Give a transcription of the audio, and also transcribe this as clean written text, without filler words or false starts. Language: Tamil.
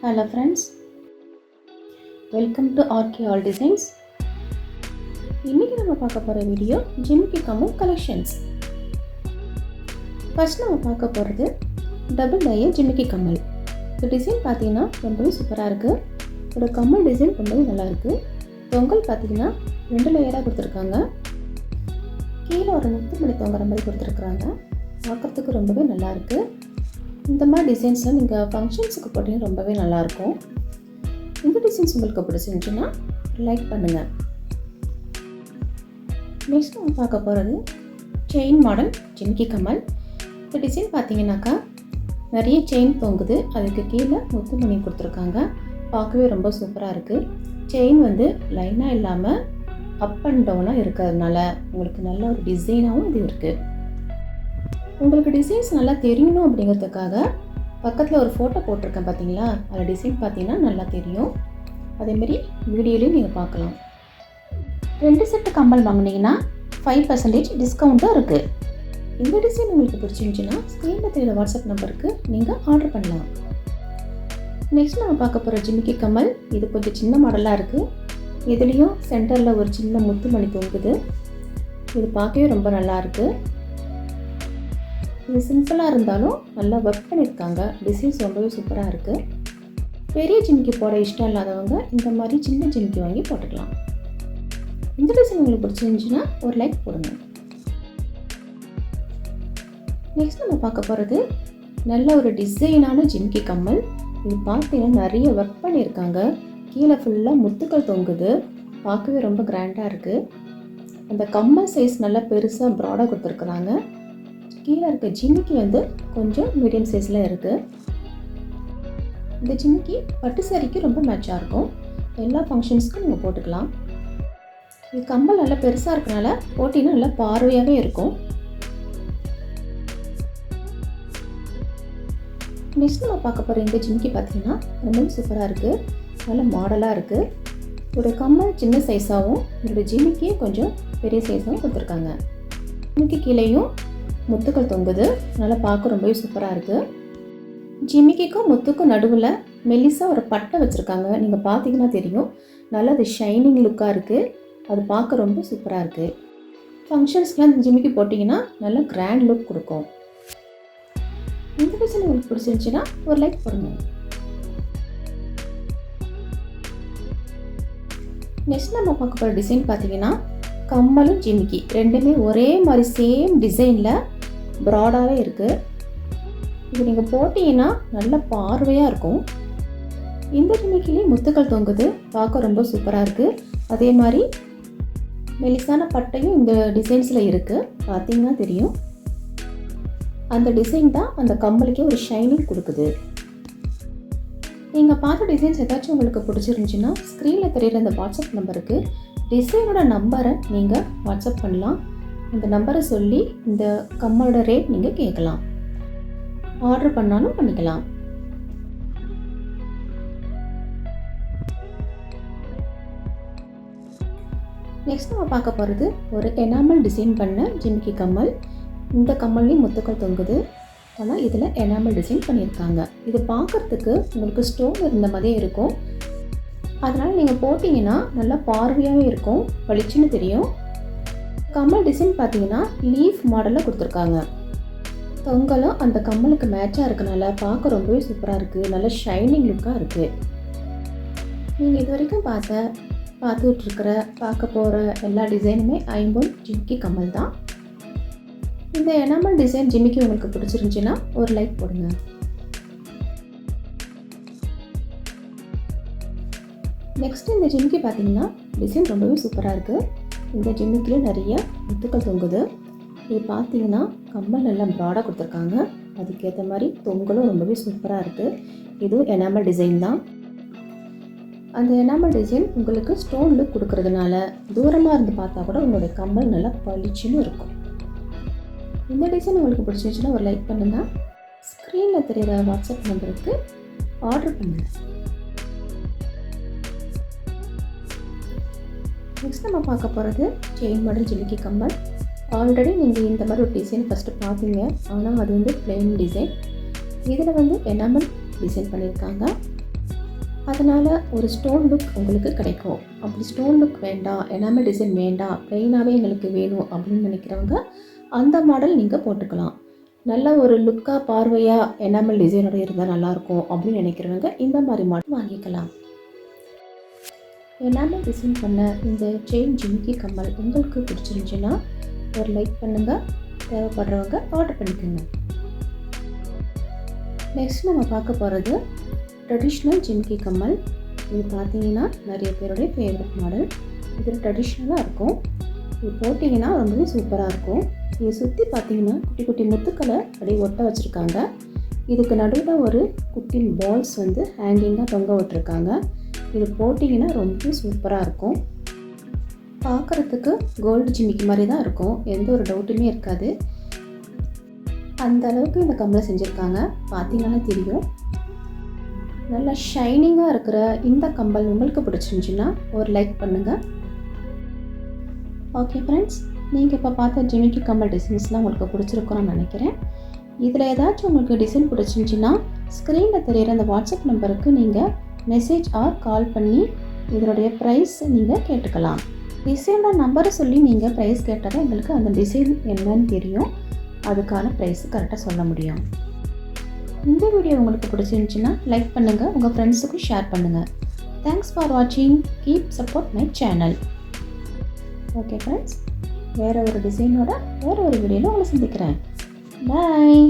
Hello friends, welcome to RK All Designs. இன்னைக்கு நம்ம பார்க்க போகிற video Jimikki Kammal collections. First நம்ம பார்க்க போகிறது டபுள் லேயர் ஜிமிக்கி கம்மல். இந்த டிசைன் பார்த்தீங்கன்னா ரொம்பவே சூப்பராக இருக்குது. இதோட கம்மல் டிசைன் ரொம்பவே நல்லாயிருக்கு. தொங்கல் பார்த்தீங்கன்னா 2 லேயராக கொடுத்துருக்காங்க. கீழே ஒரு முத்துமணி தொங்குற மாதிரி கொடுத்துருக்குறாங்க. பார்க்குறதுக்கு ரொம்பவே நல்லாயிருக்கு. இந்த மாதிரி டிசைன்ஸில் நீங்கள் ஃபங்க்ஷன்ஸுக்கு போட்டிங்கன்னா ரொம்பவே நல்லாயிருக்கும். இந்த டிசைன்ஸ் உங்களுக்கு பிடிச்சிருந்துச்சுன்னா லைக் பண்ணுங்கள். நெக்ஸ்ட் நம்ம பார்க்க போகிறது செயின் மாடல் ஜிமிக்கி கம்மல். இந்த டிசைன் பார்த்தீங்கன்னாக்கா நிறைய செயின் தொங்குது. அதுக்கு கீழே முத்துமணி கொடுத்துருக்காங்க. பார்க்கவே ரொம்ப சூப்பராக இருக்குது. செயின் லைனாக இல்லாமல் அப் அண்ட் டவுனாக இருக்கிறதுனால உங்களுக்கு நல்ல ஒரு டிசைனாகவும் இது இருக்குது. உங்களுக்கு டிசைன்ஸ் நல்லா தெரியணும் அப்படிங்கிறதுக்காக பக்கத்தில் ஒரு ஃபோட்டோ போட்டிருக்கேன் பார்த்தீங்களா, அதில் டிசைன் பார்த்தீங்கன்னா நல்லா தெரியும். அதேமாரி வீடியோலையும் நீங்கள் பார்க்கலாம். 2 செட்டு கம்மல் வாங்கினீங்கன்னா 5% டிஸ்கவுண்ட்டும் இருக்குது. இந்த டிசைன் உங்களுக்கு பிடிச்சிருந்துச்சுன்னா ஸ்க்ரீனில் தெரியுற வாட்ஸ்அப் நம்பருக்கு நீங்கள் ஆர்டர் பண்ணலாம். நெக்ஸ்ட் நம்ம பார்க்க போகிற ஜிமிக்கி கம்மல் இது கொஞ்சம் சின்ன மாடலாக இருக்குது. இதுலேயும் சென்டரில் ஒரு சின்ன முத்துமணி தொங்குது. இது பார்க்கவே ரொம்ப நல்லாயிருக்கு. இது சிம்பிளாக இருந்தாலும் நல்லா ஒர்க் பண்ணியிருக்காங்க. டிசைன்ஸ் ரொம்பவே சூப்பராக இருக்குது. பெரிய ஜிமிக்கி போட இஷ்டம் இல்லாதவங்க இந்த மாதிரி சின்ன ஜிமிக்கி வாங்கி போட்டுக்கலாம். இந்த டிசைன் உங்களுக்கு பிடிச்சிருந்துச்சுன்னா ஒரு லைக் போடுங்க. நெக்ஸ்ட் நம்ம பார்க்க போகிறது நல்ல ஒரு டிசைனான ஜிமிக்கி கம்மல். இது பார்த்தீங்கன்னா நிறைய ஒர்க் பண்ணியிருக்காங்க. கீழே ஃபுல்லாக முத்துக்கள் தொங்குது. பார்க்கவே ரொம்ப கிராண்டாக இருக்குது. அந்த கம்மல் சைஸ் நல்லா பெருசாக ப்ராடாக கொடுத்துருக்குறாங்க. கீழே இருக்க ஜிமிக்கி கொஞ்சம் மீடியம் சைஸில் இருக்குது. இந்த ஜிமிக்கி பட்டு சாரிக்கு ரொம்ப மேட்சாக இருக்கும். எல்லா ஃபங்க்ஷன்ஸ்க்கும் நீங்கள் போட்டுக்கலாம். இது கம்மல் நல்லா பெருசாக இருக்கனால போட்டினா நல்லா பார்வையாகவே இருக்கும். நெக்ஸ்ட் நம்ம பார்க்க போகிற இந்த ஜிமிக்கி பார்த்தீங்கன்னா ரொம்ப சூப்பராக இருக்குது. நல்ல மாடலாக இருக்குது. இதோட கம்மல் சின்ன சைஸாகவும் இதோட ஜிமிக்கியும் கொஞ்சம் பெரிய சைஸாகவும் கொடுத்துருக்காங்க. ஜிமிக்கி கீழேயும் முத்துக்கள் தொங்குது. நல்லா பார்க்க ரொம்பவே சூப்பராக இருக்குது. ஜிமிக்கிக்கும் முத்துக்கும் நடுவில் மெல்லிசாக ஒரு பட்டை வச்சுருக்காங்க. நீங்கள் பார்த்தீங்கன்னா தெரியும். நல்லா அது ஷைனிங் லுக்காக இருக்குது. அது பார்க்க ரொம்ப சூப்பராக இருக்குது. ஃபங்க்ஷன்ஸ்க்குலாம் இந்த ஜிமிக்கி போட்டிங்கன்னா நல்லா கிராண்ட் லுக் கொடுக்கும். இந்த டிசைன் உங்களுக்கு பிடிச்சிருந்துச்சுன்னா ஒரு லைக் போடுங்க. நெக்ஸ்ட் நம்ம பார்க்க போகிற டிசைன் பார்த்தீங்கன்னா கம்மலும் ஜிமிக்கி ரெண்டுமே ஒரே மாதிரி சேம் டிசைனில் ப்ராடாகவே இருக்குது. இது நீங்கள் போட்டிங்கன்னா நல்ல பார்வையாக இருக்கும். இந்த ஜிமிக்கிலேயே முத்துக்கள் தொங்குது. பார்க்க ரொம்ப சூப்பராக இருக்குது. அதே மாதிரி மெலிசான பட்டையும் இந்த டிசைன்ஸில் இருக்குது. பார்த்தீங்கன்னா தெரியும். அந்த டிசைன் தான் அந்த கம்மலுக்கே ஒரு ஷைனிங் கொடுக்குது. நீங்கள் பார்த்த டிசைன்ஸ் ஏதாச்சும் உங்களுக்கு பிடிச்சிருந்துச்சுன்னா ஸ்க்ரீனில் தெரியுற அந்த வாட்ஸ்அப் நம்பருக்கு டிசைனோட நம்பரை நீங்கள் வாட்ஸ்அப் பண்ணலாம். அந்த நம்பரை சொல்லி இந்த கம்மலோட ரேட் நீங்கள் கேட்கலாம். ஆர்டர் பண்ணாலும் பண்ணிக்கலாம். நெக்ஸ்ட் நம்ம பார்க்க போகிறது ஒரு எனாமல் டிசைன் பண்ண ஜிமிக்கி கம்மல். இந்த கம்மல்லையும் முத்துக்கள் தொங்குது. ஆனால் இதில் எனாமல் டிசைன் பண்ணியிருக்காங்க. இது பார்க்குறதுக்கு உங்களுக்கு ஸ்டோன் இருந்த மாதிரியே இருக்கும். அதனால் நீங்கள் போட்டிங்கன்னா நல்லா பார்வையாகவே இருக்கும். பளிச்சுன்னு தெரியும். கம்மல் டிசைன் பார்த்தீங்கன்னா லீஃப் மாடலில் கொடுத்துருக்காங்க. தொங்கலும் அந்த கம்மலுக்கு மேட்சாக இருக்கனால பார்க்க ரொம்பவே சூப்பராக இருக்குது. நல்ல ஷைனிங் லுக்காக இருக்குது. நீங்கள் இது வரைக்கும் பார்த்துட்ருக்கிற பார்க்க போகிற எல்லா டிசைனுமே ஐம்பொன் ஜிமிக்கி கம்மல் தான். இந்த எனாமல் டிசைன் ஜிமிக்கி உங்களுக்கு பிடிச்சிருந்துச்சின்னா ஒரு லைக் போடுங்க. நெக்ஸ்ட் இந்த ஜிமிக்கி பார்த்தீங்கன்னா டிசைன் ரொம்பவே சூப்பராக இருக்குது. இந்த ஜிமிக்கில் நிறைய முத்துக்கள் தொங்குது. இது பார்த்தீங்கன்னா கம்மல் எல்லாம் ப்ராடாக கொடுத்துருக்காங்க. அதுக்கேற்ற மாதிரி தொங்கலும் ரொம்பவே சூப்பராக இருக்குது. இது எனாமல் டிசைன் தான். அந்த எனாமல் டிசைன் உங்களுக்கு ஸ்டோன் லுக் கொடுக்கறதுனால தூரமாக இருந்து பார்த்தா கூட உங்களுடைய கம்மல் நல்லா பளிச்சுன்னு இருக்கும். இந்த டிசைன் உங்களுக்கு பிடிச்சிருந்துச்சுன்னா ஒரு லைக் பண்ணுங்கள். ஸ்க்ரீனில் தெரிகிற வாட்ஸ்அப் நம்பருக்கு ஆர்டர் பண்ணுங்கள். நெக்ஸ்ட் நம்ம பார்க்க போகிறது chain model Jimikki Kammal. Already நீங்கள் இந்த மாதிரி ஒரு டிசைன் ஃபஸ்ட்டு பார்த்தீங்க. ஆனால் அது பிளெயின் டிசைன். இதில் எனாமல் டிசைன் பண்ணியிருக்காங்க. அதனால் ஒரு ஸ்டோன் லுக் உங்களுக்கு கிடைக்கும். அப்படி ஸ்டோன் லுக் வேண்டாம், எனாமல் டிசைன் வேண்டாம், ப்ளெயினாகவே எங்களுக்கு வேணும் அப்படின்னு நினைக்கிறவங்க அந்த மாடல் நீங்கள் போட்டுக்கலாம். நல்ல ஒரு லுக்காக பார்வையாக எனாமல் டிசைனோட இருந்தால் நல்லாயிருக்கும் அப்படின்னு நினைக்கிறவங்க இந்த மாதிரி மாடல் வாங்கிக்கலாம். எனாமல் டிசைன் பண்ண இந்த செயின் ஜிமிக்கி கம்மல் உங்களுக்கு பிடிச்சிருந்துச்சுன்னா ஒரு லைக் பண்ணுங்கள். தேவைப்படுறவங்க ஆர்டர் பண்ணிக்கோங்க. நெக்ஸ்ட் நம்ம பார்க்க போகிறது ட்ரெடிஷ்னல் ஜிமிக்கி கம்மல். இது பார்த்தீங்கன்னா நிறைய பேருடைய ஃபேவரட் மாடல். இதில் ட்ரெடிஷ்னலாக இருக்கும். இது போட்டிங்கன்னா ரொம்பவே சூப்பராக இருக்கும். இதை சுற்றி பார்த்தீங்கன்னா குட்டி குட்டி முத்துக்களை அப்படியே ஒட்ட வச்சுருக்காங்க. இதுக்கு நடுவில் ஒரு குட்டி பால்ஸ் வந்து ஹேங்கிங்காக தொங்க விட்டுருக்காங்க. இது போட்டிங்கன்னா ரொம்ப சூப்பராக இருக்கும். பார்க்குறதுக்கு கோல்டு ஜிமிக்கி மாதிரி தான் இருக்கும், எந்த ஒரு டவுட்டுமே இருக்காது. அந்த அளவுக்கு இந்த கம்மலை செஞ்சுருக்காங்க. பார்த்தீங்கன்னா தெரியும். நல்லா ஷைனிங்காக இருக்கிற இந்த கம்பல் உங்களுக்கு பிடிச்சிருந்துச்சுன்னா ஒரு லைக் பண்ணுங்கள். ஓகே ஃப்ரெண்ட்ஸ், நீங்கள் இப்போ பார்த்த ஜிமிக்கி கம்மல் டிசைன்ஸ்லாம் உங்களுக்கு பிடிச்சிருக்கும்னு நினைக்கிறேன். இதில் ஏதாச்சும் உங்களுக்கு டிசைன் பிடிச்சிருந்துச்சின்னா ஸ்க்ரீனில் தெரிகிற அந்த வாட்ஸ்அப் நம்பருக்கு நீங்கள் மெசேஜ் ஆர் கால் பண்ணி இதனுடைய ப்ரைஸ் நீங்கள் கேட்டுக்கலாம். டிசைனோட நம்பரை சொல்லி நீங்கள் ப்ரைஸ் கேட்டால் தான் எங்களுக்கு அந்த டிசைன் என்னன்னு தெரியும், அதுக்கான ப்ரைஸ் கரெக்டாக சொல்ல முடியும். இந்த வீடியோ உங்களுக்கு பிடிச்சிருந்துச்சுன்னா லைக் பண்ணுங்கள், உங்கள் ஃப்ரெண்ட்ஸுக்கும் ஷேர் பண்ணுங்கள். தேங்க்ஸ் ஃபார் வாட்சிங். Keep support my channel. Okay friends, வேறு ஒரு டிசைனோட வேறு ஒரு வீடியோவில் உங்களை சந்திக்கிறேன். பாய்.